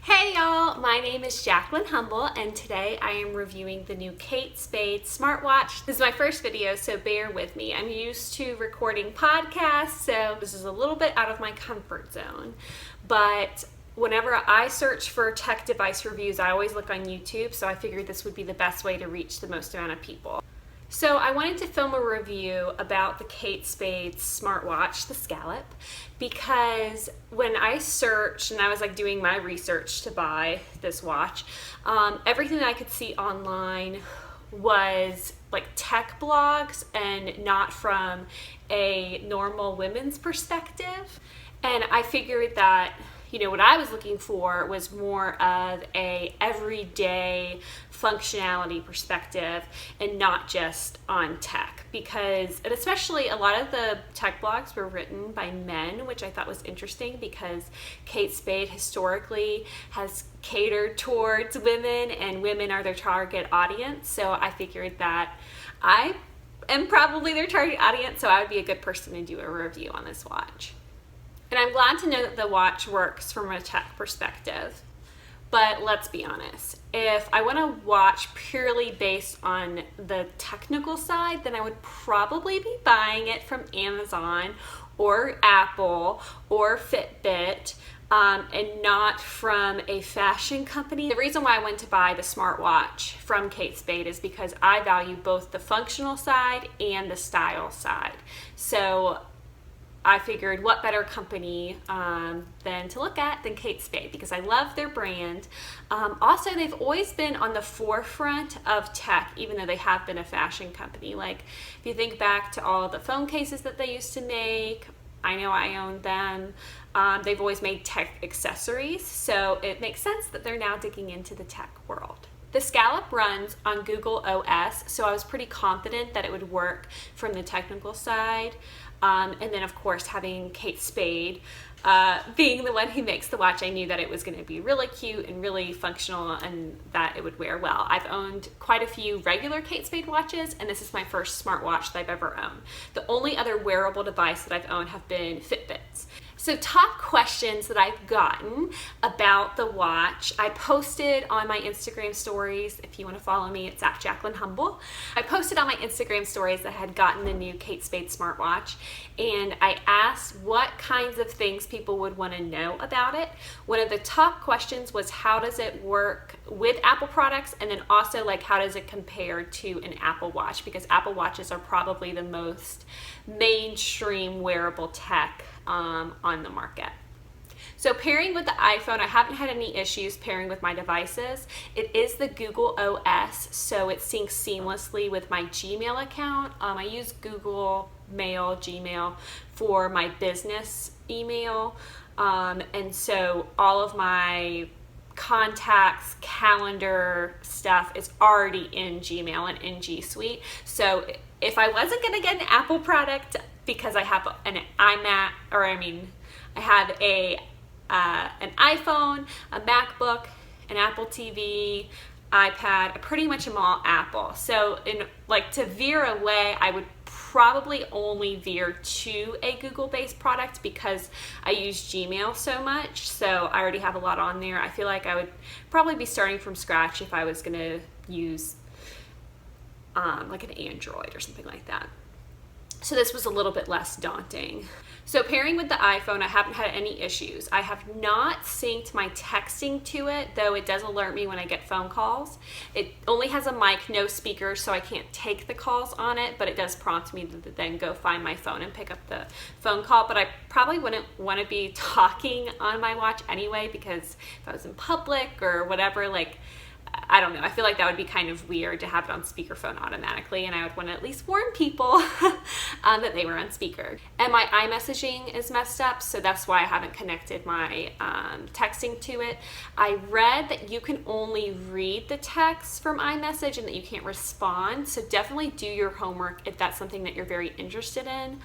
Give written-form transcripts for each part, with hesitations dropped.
Hey y'all, my name is Jacqueline Humble and today I am reviewing the new Kate Spade smartwatch. This is my first video, so bear with me. I'm used to recording podcasts, so this is a little bit out of my comfort zone. But whenever I search for tech device reviews, I always look on YouTube, so I figured this would be the best way to reach the most amount of people. So I wanted to film a review about the Kate Spade smartwatch, the Scallop, because when I searched and I was doing my research to buy this watch, everything that I could see online was tech blogs and not from a normal women's perspective. And I figured that what I was looking for was more of a everyday functionality perspective and not just on tech, and especially a lot of the tech blogs were written by men, which I thought was interesting because Kate Spade historically has catered towards women and women are their target audience. So I figured that I am probably their target audience, so I would be a good person to do a review on this watch. And I'm glad to know that the watch works from a tech perspective. But let's be honest, if I want to watch purely based on the technical side, then I would probably be buying it from Amazon or Apple or Fitbit, and not from a fashion company. The reason why I went to buy the smartwatch from Kate Spade is because I value both the functional side and the style side. So I figured what better company than to look at than Kate Spade, because I love their brand. Also, they've always been on the forefront of tech, even though they have been a fashion company. If you think back to all the phone cases that they used to make, I know I owned them. They've always made tech accessories, so it makes sense that they're now digging into the tech world. The Scallop runs on Google OS, so I was pretty confident that it would work from the technical side. And then, of course, having Kate Spade being the one who makes the watch, I knew that it was going to be really cute and really functional and that it would wear well. I've owned quite a few regular Kate Spade watches, and this is my first smartwatch that I've ever owned. The only other wearable device that I've owned have been Fitbits. So top questions that I've gotten about the watch, I posted on my Instagram stories. If you want to follow me, it's at Jacqueline Humble. I posted on my Instagram stories that I had gotten the new Kate Spade smartwatch, and I asked what kinds of things people would want to know about it. One of the top questions was how does it work with Apple products, and then also how does it compare to an Apple Watch, because Apple Watches are probably the most mainstream wearable tech on the market. So pairing with the iPhone, I haven't had any issues pairing with my devices. It is the Google OS, so it syncs seamlessly with my Gmail account. I use Google Mail, Gmail for my business email, and so all of my contacts, calendar stuff is already in Gmail and in G Suite. So if I wasn't going to get an Apple product, because I have an I have an iPhone, a MacBook, an Apple TV, iPad, I pretty much am all Apple. So to veer away, I would probably only veer to a Google-based product because I use Gmail so much. So I already have a lot on there. I feel like I would probably be starting from scratch if I was going to use an Android or something like that. So this was a little bit less daunting. So pairing with the iPhone, I haven't had any issues. I have not synced my texting to it, though it does alert me when I get phone calls. It only has a mic, no speaker, so I can't take the calls on it, but it does prompt me to then go find my phone and pick up the phone call. But I probably wouldn't want to be talking on my watch anyway, because if I was in public or whatever, I don't know. I feel like that would be kind of weird to have it on speakerphone automatically, and I would want to at least warn people that they were on speaker. And my iMessaging is messed up, so that's why I haven't connected my texting to it. I read that you can only read the text from iMessage and that you can't respond, so definitely do your homework if that's something that you're very interested in.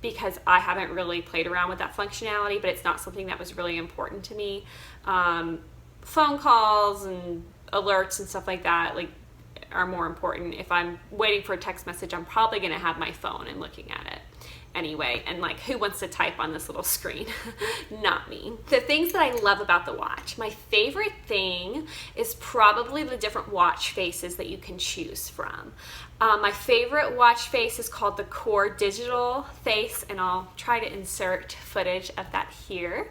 Because I haven't really played around with that functionality, but it's not something that was really important to me. Phone calls and alerts and stuff like that are more important. If I'm waiting for a text message, I'm probably going to have my phone and looking at it. anyway, and like, who wants to type on this little screen? Not me. The things that I love about the watch, my favorite thing is probably the different watch faces that you can choose from. My favorite watch face is called the Core Digital face, and I'll try to insert footage of that here.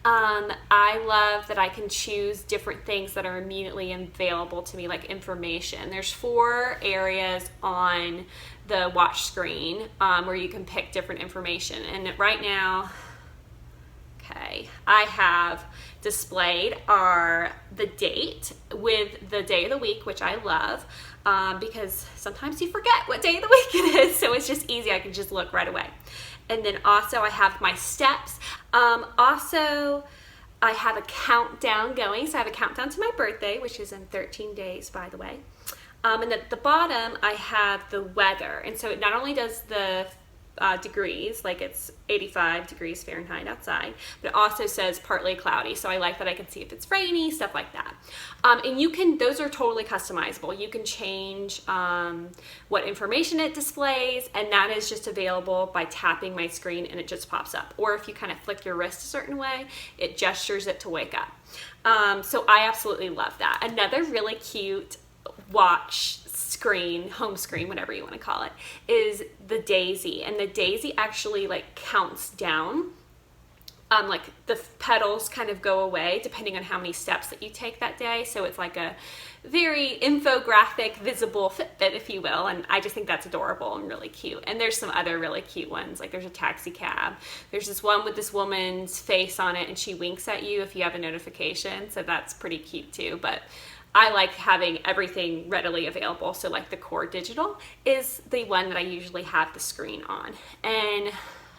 I love that I can choose different things that are immediately available to me, like information. There's 4 areas on the watch screen where you can pick different information. And right now, okay, I have displayed are the date with the day of the week, which I love because sometimes you forget what day of the week it is. So it's just easy. I can just look right away. And then also I have my steps. Also, I have a countdown going. So I have a countdown to my birthday, which is in 13 days, by the way. And at the bottom, I have the weather. And so it not only does the degrees, like it's 85 degrees Fahrenheit outside, but it also says partly cloudy. So I like that I can see if it's rainy, stuff like that. And you can, those are totally customizable. You can change what information it displays, and that is just available by tapping my screen and it just pops up. Or if you kind of flick your wrist a certain way, it gestures it to wake up. So I absolutely love that. Another really cute watch screen, home screen, whatever you want to call it, is the daisy. And the daisy actually like counts down. Like the pedals kind of go away depending on how many steps that you take that day. So it's like a very infographic, visible Fitbit, if you will. And I just think that's adorable and really cute. And there's some other really cute ones. Like there's a taxi cab. There's this one with this woman's face on it and she winks at you if you have a notification. So that's pretty cute too. But I like having everything readily available. So like the Core Digital is the one that I usually have the screen on. And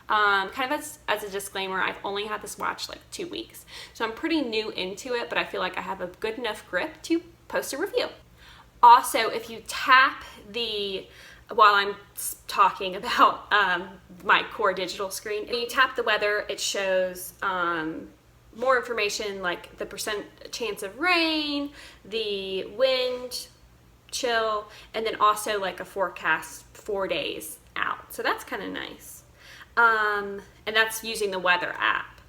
kind of as a disclaimer, I've only had this watch like 2 weeks. So I'm pretty new into it, but I feel like I have a good enough grip to post a review. Also, if you tap while I'm talking about my Core Digital screen, when you tap the weather, it shows more information like the percent chance of rain, the wind, chill, and then also like a forecast 4 days out. So that's kind of nice. And that's using the weather app.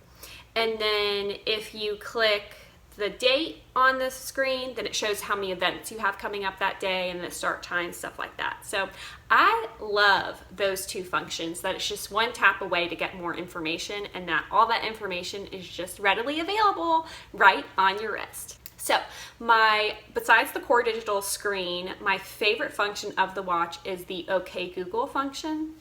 And then if you click the date on the screen, then it shows how many events you have coming up that day and the start time, stuff like that. So I love those 2 functions, that it's just one tap away to get more information, and that all that information is just readily available right on your wrist. So besides the Core Digital screen, my favorite function of the watch is the OK Google function.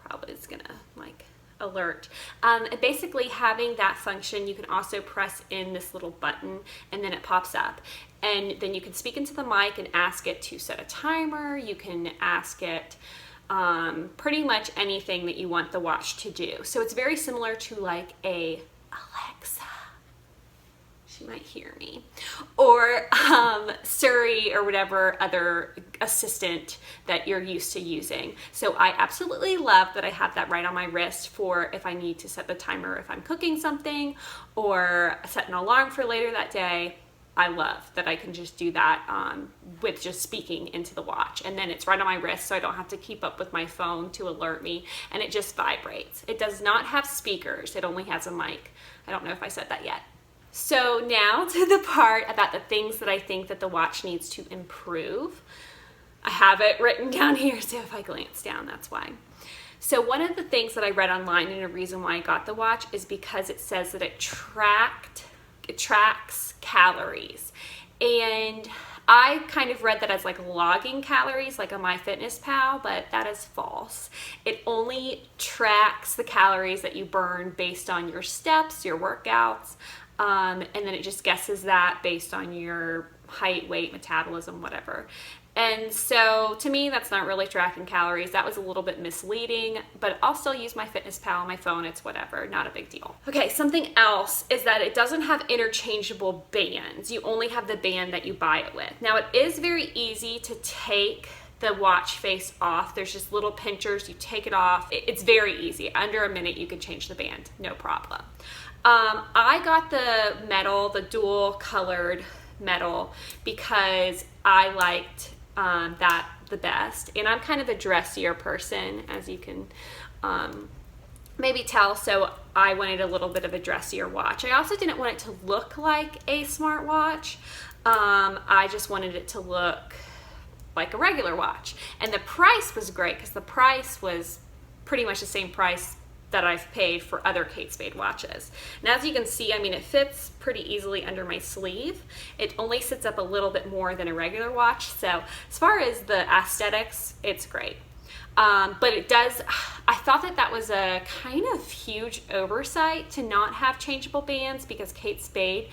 Probably it's gonna like alert. And basically having that function, you can also press in this little button and then it pops up. And then you can speak into the mic and ask it to set a timer. You can ask it pretty much anything that you want the watch to do. So it's very similar to like a Alexa. She might hear me. Or Siri or whatever other assistant that you're used to using. So I absolutely love that I have that right on my wrist for if I need to set the timer if I'm cooking something or set an alarm for later that day. I love that I can just do that with just speaking into the watch, and then it's right on my wrist so I don't have to keep up with my phone to alert me, and it just vibrates. It does not have speakers, it only has a mic. I don't know if I said that yet. So now to the part about the things that I think that the watch needs to improve. I have it written down here, so if I glance down, that's why. So one of the things that I read online and a reason why I got the watch is because it says that it tracks calories. And I kind of read that as like logging calories, like a MyFitnessPal, but that is false. It only tracks the calories that you burn based on your steps, your workouts, and then it just guesses that based on your height, weight, metabolism, whatever. And so to me, that's not really tracking calories. That was a little bit misleading, but I'll still use MyFitnessPal on my phone. It's whatever, not a big deal. Okay, something else is that it doesn't have interchangeable bands. You only have the band that you buy it with. Now, it is very easy to take the watch face off. There's just little pinchers. You take it off. It's very easy. Under a minute, you can change the band, no problem. I got the metal, the dual colored metal, because I liked that the best, and I'm kind of a dressier person, as you can maybe tell, so I wanted a little bit of a dressier watch. I also didn't want it to look like a smartwatch. I just wanted it to look like a regular watch. And the price was great because the price was pretty much the same price that I've paid for other Kate Spade watches. And as you can see, I mean, it fits pretty easily under my sleeve. It only sits up a little bit more than a regular watch. So as far as the aesthetics, it's great. But it does, I thought that that was a kind of huge oversight to not have changeable bands, because Kate Spade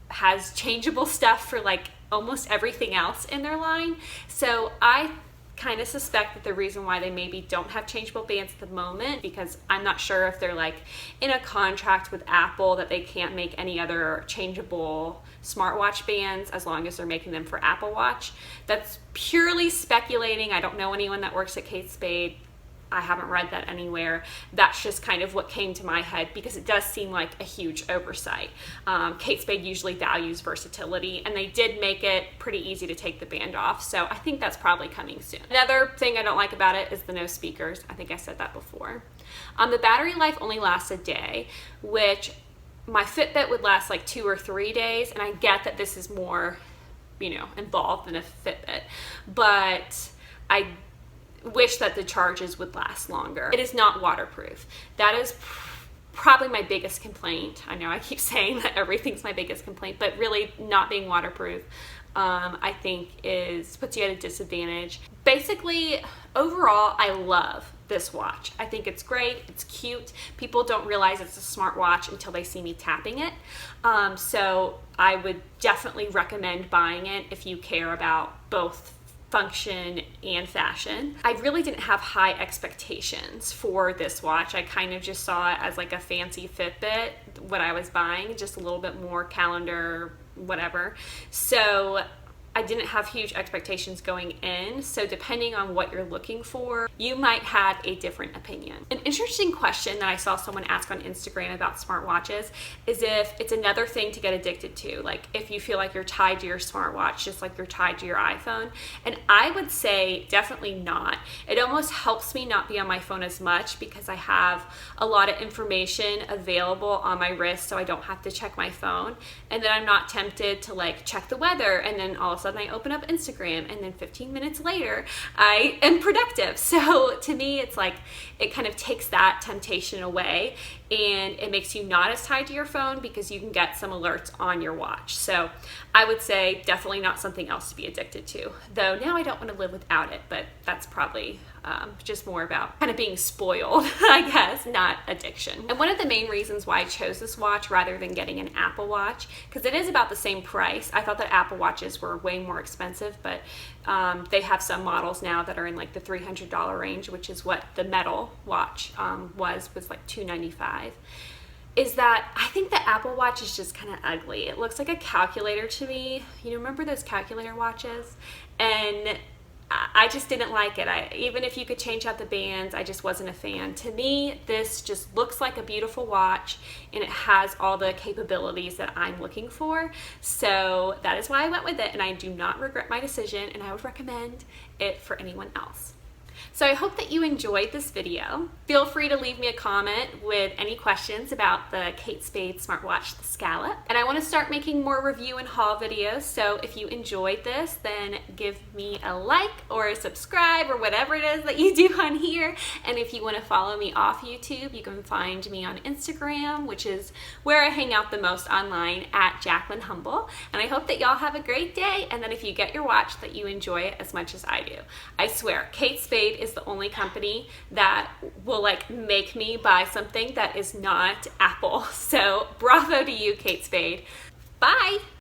has changeable stuff for like almost everything else in their line. So I kind of suspect that the reason why they maybe don't have changeable bands at the moment, because I'm not sure if they're like in a contract with Apple that they can't make any other changeable smartwatch bands as long as they're making them for Apple Watch. That's purely speculating. I don't know anyone that works at Kate Spade. I haven't read that anywhere. That's just kind of what came to my head, because it does seem like a huge oversight. Kate Spade usually values versatility, and they did make it pretty easy to take the band off, so I think that's probably coming soon. Another thing I don't like about it is the no speakers. I think I said that before. The battery life only lasts a day, which my Fitbit would last like 2 or 3 days, and I get that this is more, you know, involved than a Fitbit, but I wish that the charges would last longer. It is not waterproof. That is probably my biggest complaint. I know I keep saying that everything's my biggest complaint, but really not being waterproof, I think puts you at a disadvantage. Basically, overall, I love this watch. I think it's great. It's cute. People don't realize it's a smartwatch until they see me tapping it. So I would definitely recommend buying it if you care about both function and fashion. I really didn't have high expectations for this watch. I kind of just saw it as like a fancy Fitbit, what I was buying, just a little bit more calendar, whatever. So I didn't have huge expectations going in, so depending on what you're looking for, you might have a different opinion. An interesting question that I saw someone ask on Instagram about smartwatches is if it's another thing to get addicted to, like if you feel like you're tied to your smartwatch just like you're tied to your iPhone. And I would say definitely not. It almost helps me not be on my phone as much because I have a lot of information available on my wrist, so I don't have to check my phone, and then I'm not tempted to like check the weather and then all of a sudden I open up Instagram and then 15 minutes later I am productive. So to me, it's like it kind of takes that temptation away, and it makes you not as tied to your phone because you can get some alerts on your watch. So I would say definitely not something else to be addicted to, though now I don't want to live without it, but that's probably just more about kind of being spoiled, I guess, not addiction. And one of the main reasons why I chose this watch rather than getting an Apple Watch, because it is about the same price. I thought that Apple Watches were way more expensive, but they have some models now that are in like the $300 range, which is what the metal watch was like $295. Is that I think the Apple Watch is just kind of ugly. It looks like a calculator to me. You know, remember those calculator watches? And I just didn't like it. Even if you could change out the bands, I just wasn't a fan. To me, this just looks like a beautiful watch, and it has all the capabilities that I'm looking for. So that is why I went with it, and I do not regret my decision, and I would recommend it for anyone else. So I hope that you enjoyed this video. Feel free to leave me a comment with any questions about the Kate Spade smartwatch, the Scallop. And I want to start making more review and haul videos, so if you enjoyed this, then give me a like or a subscribe or whatever it is that you do on here. And if you want to follow me off YouTube, you can find me on Instagram, which is where I hang out the most online, at Jacqueline Humble. And I hope that y'all have a great day, and that if you get your watch, that you enjoy it as much as I do. I swear, Kate Spade is the only company that will like make me buy something that is not Apple. So bravo to you, Kate Spade. Bye.